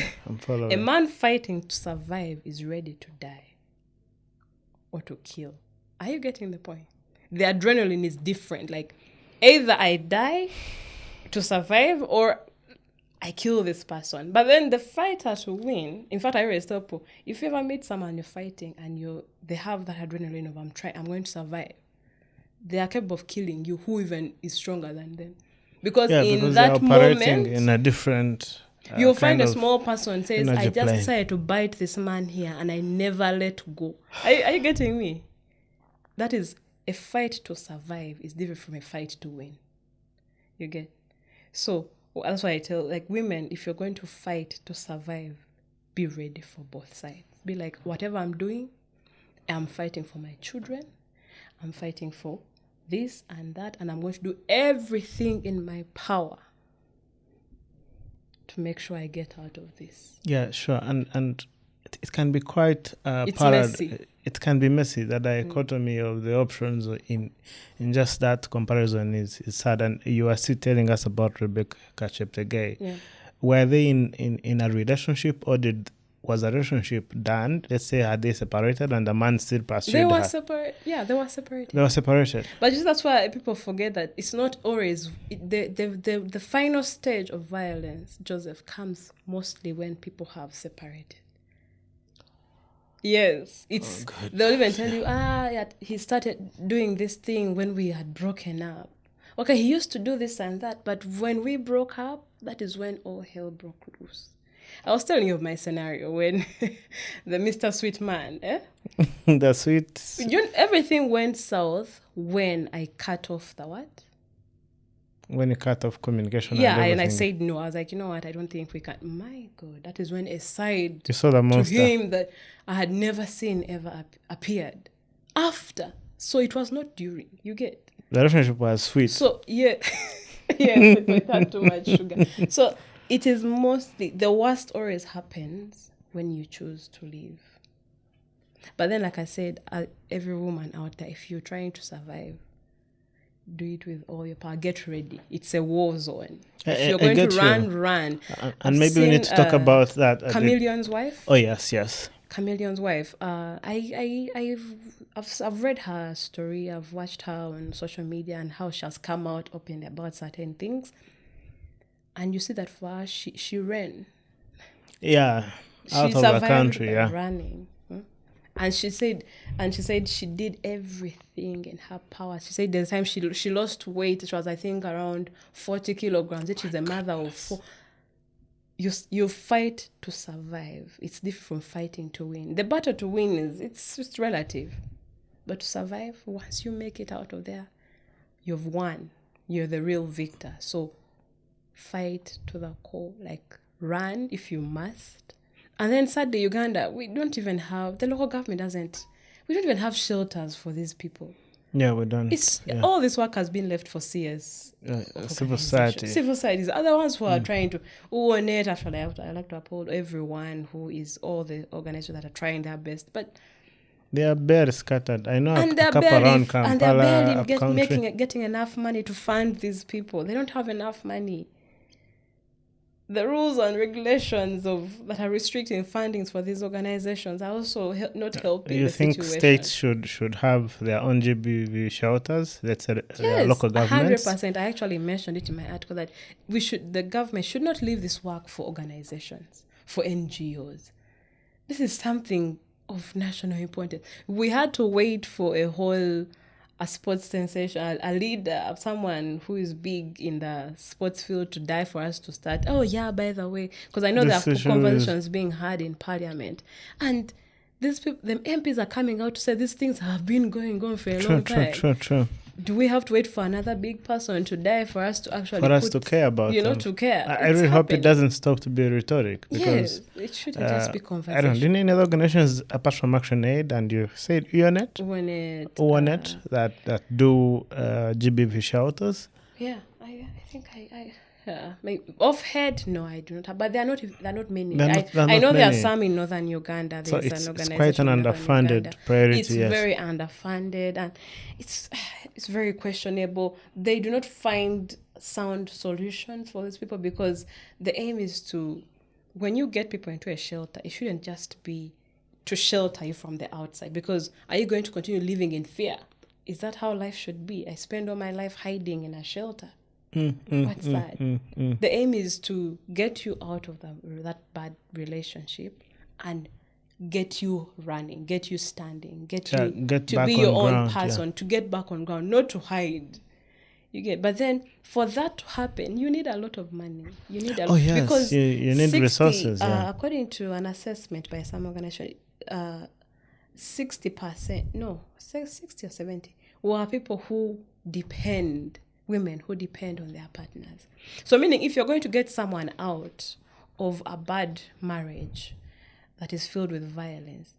A man fighting to survive is ready to die or to kill. Are you getting the point? The adrenaline is different. Like, either I die to survive or I kill this person. But then the fighter to win, in fact, I always tell people, if you ever meet someone you're fighting and they have that adrenaline of I'm going to survive, they are capable of killing you, who even is stronger than them. Because in that moment, in a different... you'll find a small person says, I just decided to bite this man here and I never let go. Are you getting me? That is, a fight to survive is different from a fight to win. You get? So, that's why I tell, women, if you're going to fight to survive, be ready for both sides. Be like, whatever I'm doing, I'm fighting for my children. I'm fighting for this and that, and I'm going to do everything in my power to make sure I get out of this. Yeah, sure. And it can be quite messy. It can be messy. The dichotomy of the options in just that comparison is sad. And you are still telling us about Rebecca Cheptegei. Yeah. Were they in a relationship, or was a relationship done? Let's say, had they separated and the man still pursued her? They were separated. Yeah, they were separated. They were separated. But that's why people forget that it's not always... The final stage of violence, Joseph, comes mostly when people have separated. Yes. They'll even tell you, he started doing this thing when we had broken up. Okay, he used to do this and that, but when we broke up, that is when all hell broke loose. I was telling you of my scenario when the Mr. Sweet man, The sweet... everything went south when I cut off the what? When you cut off communication. Yeah, and I said no. I was like, you know what? I don't think we can. My God, that is when a side you saw the monster to him that I had never seen ever appeared. After. So it was not during. You get? The relationship was sweet. So, yeah. Yes, it had too much sugar. So, it is mostly, the worst always happens when you choose to leave. But then, like I said, every woman out there, if you're trying to survive, do it with all your power. Get ready. It's a war zone. If you're going to run. And maybe we need to talk about that. Chameleon's wife. Oh, yes. Chameleon's wife. I've read her story. I've watched her on social media and how she has come out openly about certain things. And you see that for her, she ran. Yeah, out She of the survived country, by yeah. running. And she said she did everything in her power. She said the time she lost weight, it was I think around 40 kilograms. Which is a mother of 4. You fight to survive. It's different from fighting to win. The battle to win it's relative, but to survive, once you make it out of there, you've won. You're the real victor. So fight to the core, like run if you must. And then sadly, Uganda, we don't even have, the local government we don't even have shelters for these people. Yeah, we're done. All this work has been left for CS. Civil society. Civil societies are the ones who are trying to, on it. Actually, I like to uphold everyone all the organizations that are trying their best. But they are barely scattered. I know and a they're couple around Kampala, and they're barely country. getting enough money to fund these people. They don't have enough money. The rules and regulations that are restricting fundings for these organizations are also not helping the situation. You think states should have their own GBV shelters? That's yes, local governments? 100%. I actually mentioned it in my article that the government should not leave this work for organizations, for NGOs. This is something of national importance. We had to wait for a sports sensation, a leader, someone who is big in the sports field to die for us to start. Oh, yeah, by the way, because I know there are conversations being had in parliament. And these people, the MPs are coming out to say these things have been going on for a long time. True. Do we have to wait for another big person to die for us to actually to care about them? To care. I really hope it doesn't stop to be rhetoric. Because, yes, it shouldn't just be conversation. Do you know any other organizations apart from Action Aid and you said UNET? UNET that do GBV shelters? Yeah, I think off head, no, I do not have, but they're not many. I know there are some in northern Uganda. So There's an organization. It's quite an underfunded priority. It's very underfunded, and it's very questionable. They do not find sound solutions for these people because the aim is when you get people into a shelter, it shouldn't just be to shelter you from the outside. Because are you going to continue living in fear? Is that how life should be? I spend all my life hiding in a shelter. What's that? The aim is to get you out of that bad relationship and get you running, get you standing, get to be your own person, to get back on ground, not to hide. But then for that to happen, you need a lot of money. You need because you need resources. According to an assessment by some organization, 60% or 70 were people who women who depend on their partners. So meaning if you're going to get someone out of a bad marriage that is filled with violence,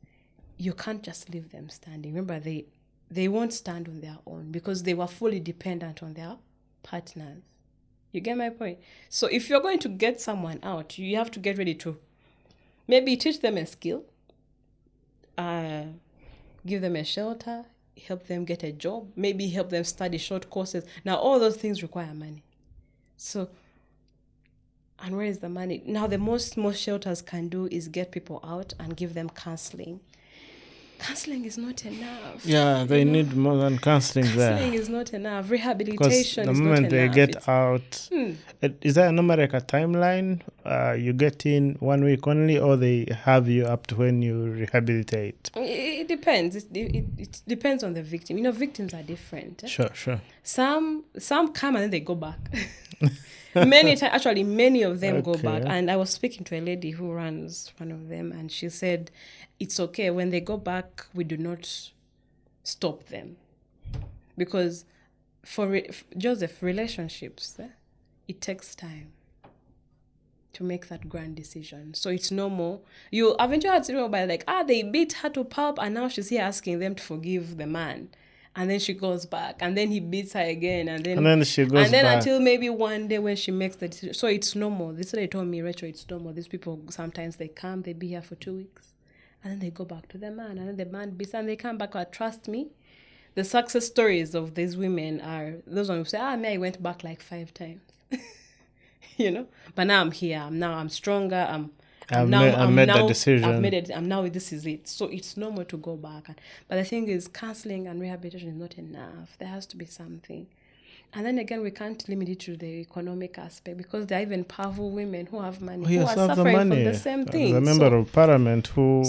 you can't just leave them standing. Remember, they won't stand on their own because they were fully dependent on their partners. You get my point? So if you're going to get someone out, you have to get ready to maybe teach them a skill, give them a shelter, help them get a job, maybe help them study short courses. Now, all those things require money. So, and where is the money? Now, the most shelters can do is get people out and give them counseling. Counseling is not enough. Yeah, they need more than counseling there. Counseling is not enough. Rehabilitation is not enough. The moment they get out, is there normally like a timeline? You get in 1 week only, or they have you up to when you rehabilitate? It depends. It depends on the victim. Victims are different. Sure. Some come and then they go back. Many of them go back. And I was speaking to a lady who runs one of them, and she said, it's okay. When they go back, we do not stop them. Because for Joseph, relationships, it takes time to make that grand decision. So it's normal. You eventually have to remember, they beat her to pulp, and now she's here asking them to forgive the man. And then she goes back, and then he beats her again, and then she goes back. Until maybe one day when she makes the decision. So it's normal. This is what they told me, Rachel, it's normal. These people, sometimes they come, they be here for 2 weeks, and then they go back to the man, and then the man beats, and they come back. Trust me, the success stories of these women are those ones who say, I went back 5 times. But now I'm here. I'm stronger. I've made the decision. I've made it. I'm now. This is it. So it's normal to go back. But the thing is, counseling and rehabilitation is not enough. There has to be something. And then again, we can't limit it to the economic aspect, because there are even powerful women who have money who are suffering from the same thing. The member of parliament who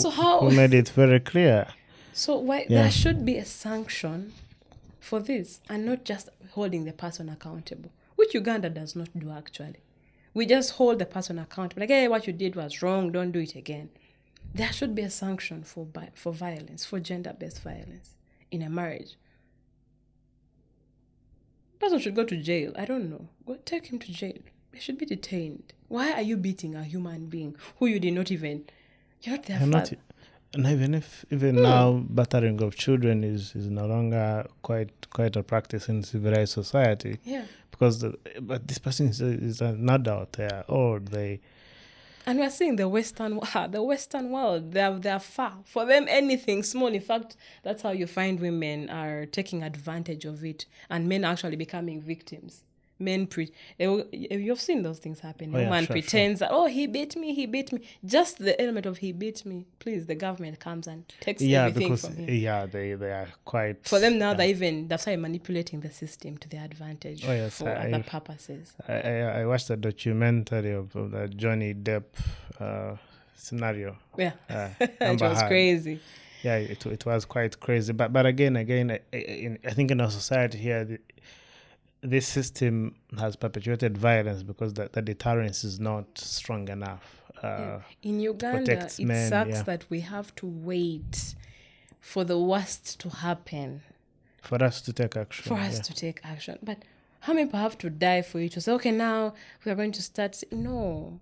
made it very clear. So there should be a sanction for this, and not just holding the person accountable, which Uganda does not do actually. We just hold the person accountable, like, hey, what you did was wrong, don't do it again. There should be a sanction for violence, for gender-based violence in a marriage. The person should go to jail. I don't know. Go take him to jail. He should be detained. Why are you beating a human being who you did not even... You're not their father. And even now, battering of children is no longer quite a practice in civilized society. Yeah. But this person is an adult. They are old. And we're seeing the Western world. They are far. For them, anything small. In fact, that's how you find women are taking advantage of it, and men actually becoming victims. You've seen those things happen. Woman pretends that, he beat me. Just the element of he beat me. Please, the government comes and takes everything from him. Yeah, they are quite... For them now, that's why manipulating the system to their advantage for other purposes. I watched a documentary of the Johnny Depp scenario. Yeah, it was crazy. Yeah, it was quite crazy. But again, I think in our society here, this system has perpetuated violence because the deterrence is not strong enough. In Uganda, it sucks that we have to wait for the worst to happen. For us to take action. But how many people have to die for you to say, okay, now we are going to start? No.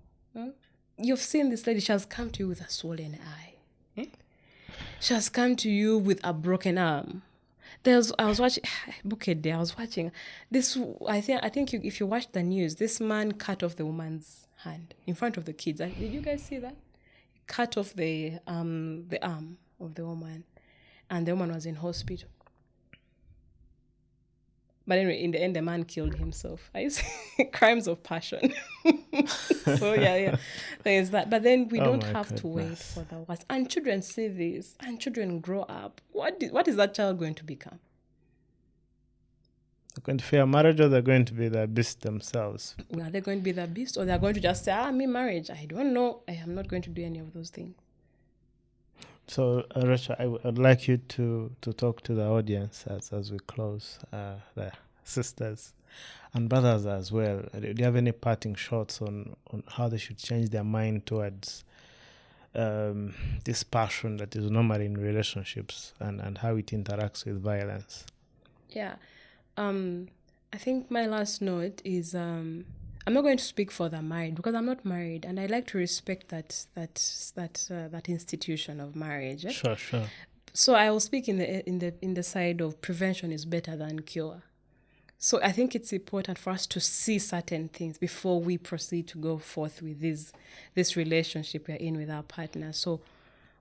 You've seen this lady. She has come to you with a swollen eye. She has come to you with a broken arm. I was watching this. I think if you watch the news, this man cut off the woman's hand in front of the kids. Did you guys see that? Cut off the arm of the woman, and the woman was in hospital. But anyway, in the end, the man killed himself. Crimes of passion. So yeah, there is that. But then we don't have to wait for the worst. And children see this, and children grow up. What is that child going to become? They're going to fear marriage, or they're going to be the beast themselves? Are they going to be the beast, or they're going to just say, me marriage? I don't know. I am not going to do any of those things. So, Rachel, I would like you to talk to the audience as we close, the sisters and brothers as well. Do you have any parting shots on how they should change their mind towards this passion that is normal in relationships and how it interacts with violence? Yeah. I think my last note is... I'm not going to speak for the married, because I'm not married, and I like to respect that institution of marriage. Sure. So I will speak in the side of prevention is better than cure. So I think it's important for us to see certain things before we proceed to go forth with this relationship we're in with our partner. So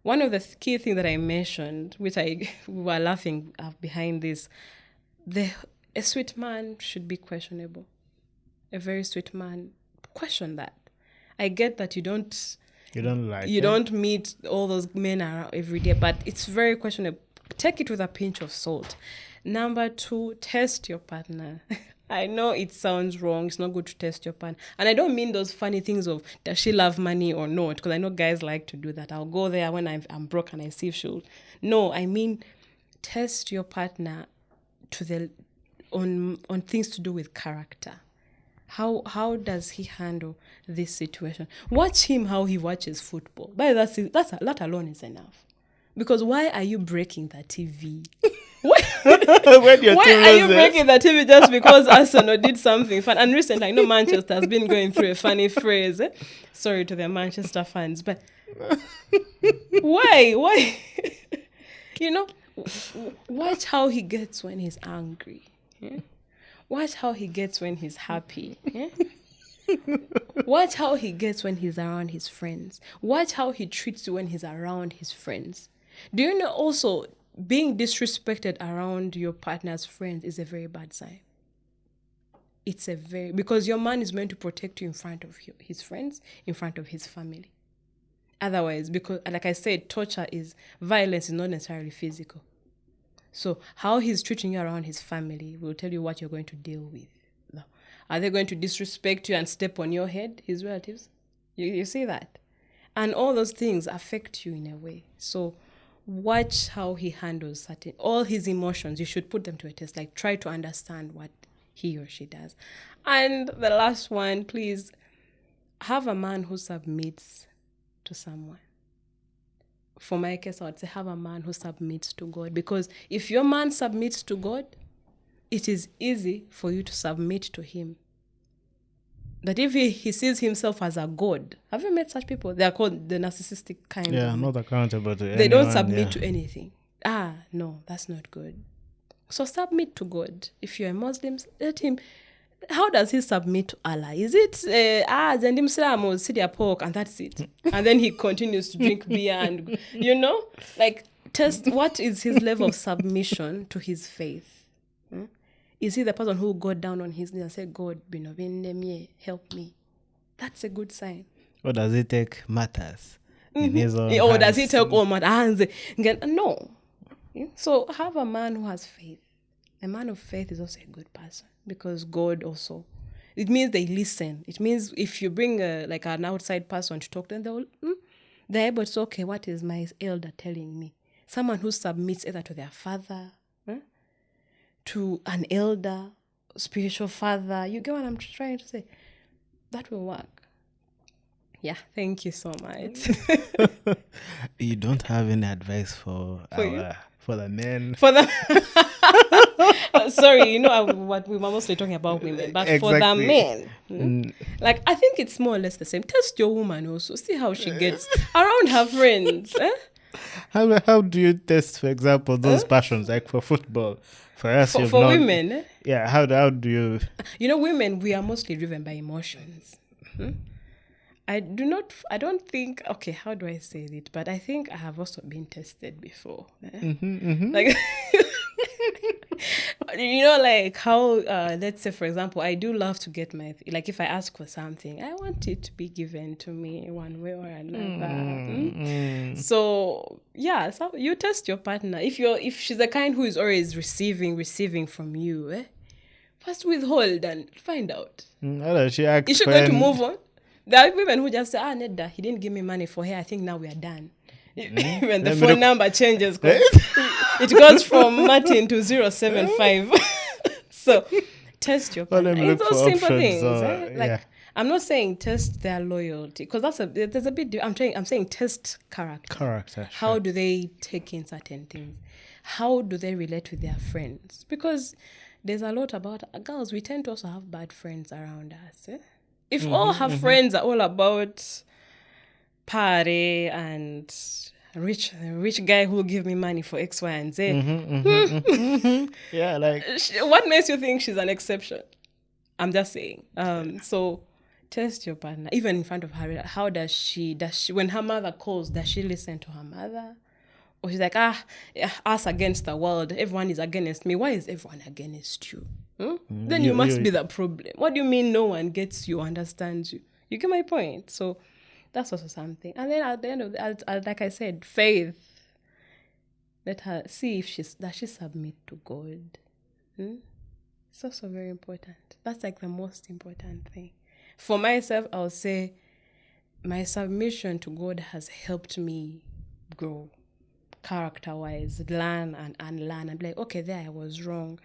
one of the key things that I mentioned, which we were laughing behind this, a sweet man should be questionable. A very sweet man, question that. I get that you don't meet all those men around every day, but it's very questionable. Take it with a pinch of salt. Number 2, test your partner. I know it sounds wrong. It's not good to test your partner. And I don't mean those funny things of, does she love money or not? Because I know guys like to do that. I'll go there when I'm broke and I see if she'll... No, I mean, test your partner on things to do with character. How does he handle this situation? Watch him how he watches football. But that alone is enough. Because why are you breaking the TV? Why are you breaking the TV just because Arsenal did something fun? And recently, I know Manchester has been going through a funny phrase. Sorry to the Manchester fans, but why? Watch how he gets when he's angry. Yeah? Watch how he gets when he's happy. Yeah? Watch how he gets when he's around his friends. Watch how he treats you when he's around his friends. Do you know also being disrespected around your partner's friends is a very bad sign? Because your man is meant to protect you in front of his friends, in front of his family. Otherwise, because like I said, violence is not necessarily physical. So how he's treating you around his family will tell you what you're going to deal with. No. Are they going to disrespect you and step on your head, his relatives? You see that? And all those things affect you in a way. So watch how he handles all his emotions. You should put them to a test. Like, try to understand what he or she does. And the last one, please, have a man who submits to someone. For my case, I would say have a man who submits to God. Because if your man submits to God, it is easy for you to submit to him. But if he sees himself as a god, have you met such people? They are called the narcissistic kind. Yeah, not accountable to anyone. They don't submit to anything. No, that's not good. So submit to God. If you're a Muslim, let him. How does he submit to Allah? Is it Zendim Salam or Sidia pork and that's it? And then he continues to drink beer and, like, test what is his level of submission to his faith. Is he the person who got down on his knees and said, God, help me? That's a good sign. Or does he take matters in his own Or hands? does he take all matters? No. So have a man who has faith. A man of faith is also a good person because God also. It means they listen. It means if you bring an outside person to talk to them, they're able to say, okay, what is my elder telling me? Someone who submits either to their father, to an elder, spiritual father. You get what I'm trying to say? That will work. Yeah, thank you so much. You don't have any advice for the men? For the sorry, what we were mostly talking about women, but exactly. For the men, like I think it's more or less the same. Test your woman also. See how she gets around her friends. How do you test, for example, those passions like for football? For us, for women, yeah. How do you? Women, we are mostly driven by emotions. I don't think. Okay, how do I say it? But I think I have also been tested before. Like, like how. Let's say, for example, I do love to get like if I ask for something, I want it to be given to me one way or another. So yeah, so you test your partner. If she's the kind who is always receiving from you, first withhold and find out. How does she act? Is she going to move on? There are women who just say, Nedda, he didn't give me money for hair. I think now we are done. When the phone number changes, it goes from Martin to 075. So test your partner. It's those simple things. Like, I'm not saying test their loyalty because there's a bit. I'm saying test character. Character. How do they take in certain things? How do they relate with their friends? Because there's a lot about girls. We tend to also have bad friends around us. If all her friends are all about party and rich guy who will give me money for X, Y, and Z. Yeah, like what makes you think she's an exception? I'm just saying. So test your partner, even in front of her. How does she when her mother calls, does she listen to her mother? Or she's like, us against the world, everyone is against me. Why is everyone against you? Then you must be the problem. What do you mean no one gets you, understands you? You get my point? So that's also something. And then at the end of like I said, faith. Let her see if does she submit to God. It's also very important. That's like the most important thing. For myself, I'll say my submission to God has helped me grow character-wise, learn and unlearn and be like, okay, there I was wrong.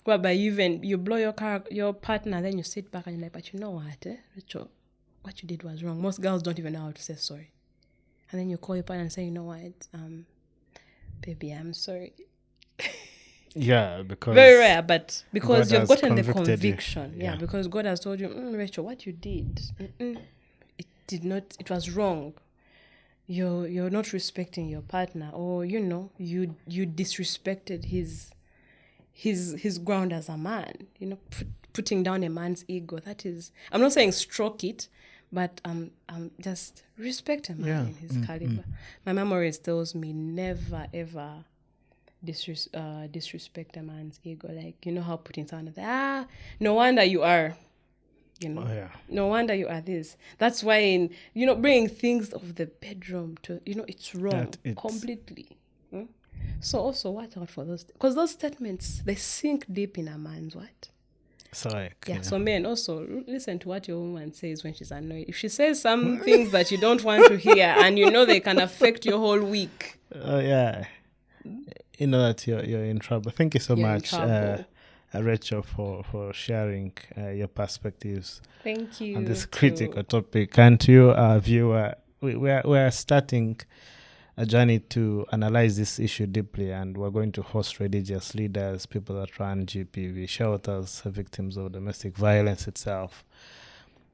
Whereby you blow your partner, then you sit back and you're like, but you know what, Rachel, what you did was wrong. Most girls don't even know how to say sorry. And then you call your partner and say, you know what, baby, I'm sorry. Yeah, because very rare, but because God you've gotten the convicted conviction. Because God has told you, Rachel, what you did, it was wrong. You're not respecting your partner, or you disrespected his ground as a man. Putting down a man's ego. That is, I'm not saying stroke it, but just respect a man in his caliber. My memory tells me never ever disrespect a man's ego. Like, how putting someone there, no wonder you are You know, Oh, yeah. no wonder you are this. That's why, bringing things of the bedroom to, it's wrong completely. So also watch out for those, because those statements, they sink deep in a man's what? So like, Yeah. So men, also listen to what your woman says when she's annoyed. If she says some things that you don't want to hear, and they can affect your whole week. Oh yeah. You know that you're in trouble. Thank you so You're in much, trouble. Rachel, for sharing your perspectives Thank you. on this critical topic. And to you, viewer, we are starting a journey to analyze this issue deeply, and we're going to host religious leaders, people that run GPV shelters, victims of domestic violence itself,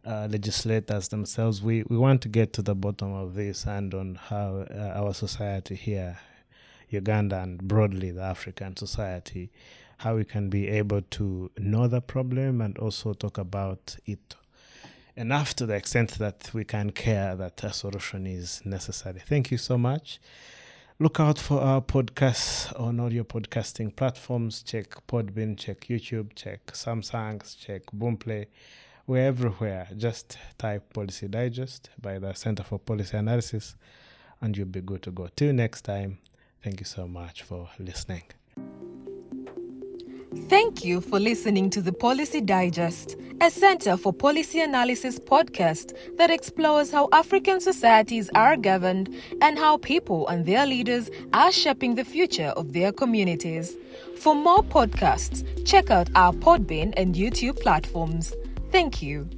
legislators themselves. We want to get to the bottom of this and on how our society here, Uganda, and broadly the African society, how we can be able to know the problem and also talk about it enough to the extent that we can care that a solution is necessary. Thank you so much. Look out for our podcasts on all your podcasting platforms. Check Podbean, check YouTube, check Samsung, check Boomplay. We're everywhere. Just type Policy Digest by the Center for Policy Analysis and you'll be good to go. Till next time, thank you so much for listening. Thank you for listening to the Policy Digest, a Center for Policy Analysis podcast that explores how African societies are governed and how people and their leaders are shaping the future of their communities. For more podcasts, check out our Podbean and YouTube platforms. Thank you.